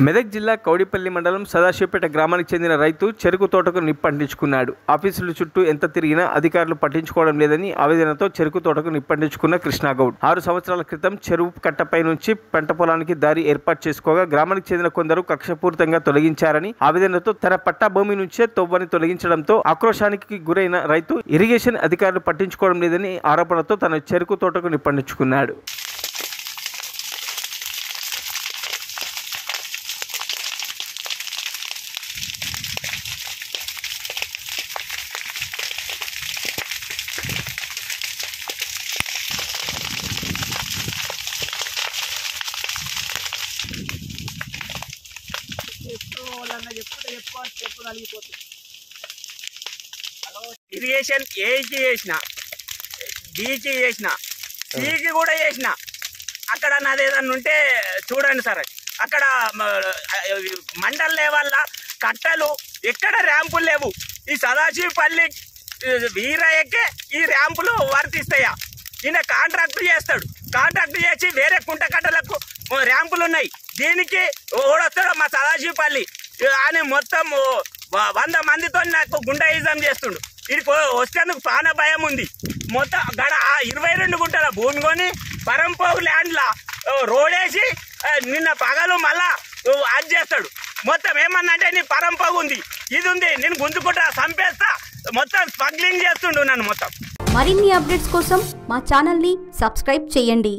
మెదక్ జిల్లా కౌడిపల్లి మండలం సదాశివపేట గ్రామానికి చెందిన రైతు చెరుకు తోటకు నిప్పంటించుకున్నాడు. ఆఫీసుల చుట్టూ ఎంత తిరిగినా అధికారులు పట్టించుకోవడం లేదని ఆవేదనతో చెరుకు తోటకు నిప్పంటించుకున్న కృష్ణాగౌడ్ 6 సంవత్సరాల క్రితం చెరువు కట్టపై నుంచి పంట పొలానికి దారి ఏర్పాటు చేసుకోగా గ్రామానికి చెందిన కొందరు కక్షపూరితంగా తొలగించారని ఆవేదనతో తన పట్టా భూమి నుంచే తొవ్వని తొలగించడంతో ఆక్రోశానికి గురైన రైతు ఇరిగేషన్ అధికారులు పట్టించుకోవడం లేదని ఆరోపణతో తన చెరుకు తోటకు నిప్పంటించుకున్నాడు. ఇరిగేషన్ ఏకి చేసిన, డీకి చేసిన, సీకి కూడా చేసిన. అక్కడ నాది ఏదన్నా ఉంటే చూడండి సార్, అక్కడ మండల్ లెవెల్ల కట్టలు ఎక్కడ ర్యాంపులు లేవు. ఈ సదాశివపల్లి వీరయ్యకే ఈ ర్యాంపులు వర్తిస్తాయా? ఈయన కాంట్రాక్ట్ చేస్తాడు, కాంట్రాక్ట్ చేసి వేరే కుంట కట్టలకు ర్యాంపులు ఉన్నాయి. దీనికి ఓడొస్తాడు మా సదాశివపల్లి అని మొత్తం 100 మందితో నాకు గుండాయిజం చేస్తుండు. వీడికి వచ్చేందుకు ప్రాణ భయం ఉంది. మొత్తం గడ 22 గుంటల భూమి కొని పరంపోగు ల్యాండ్లా రోడేసి నిన్న పగలు మళ్ళా అది చేస్తాడు. మొత్తం ఏమన్నంటే నీ పరంపోగు ఉంది, ఇది ఉంది, నేను గుంజుకుంటా చంపేస్తా, మొత్తం స్మగ్లింగ్ చేస్తుండు నన్ను మొత్తం. మరిన్ని అప్డేట్స్ కోసం మా ఛానల్ని సబ్స్క్రైబ్ చేయండి.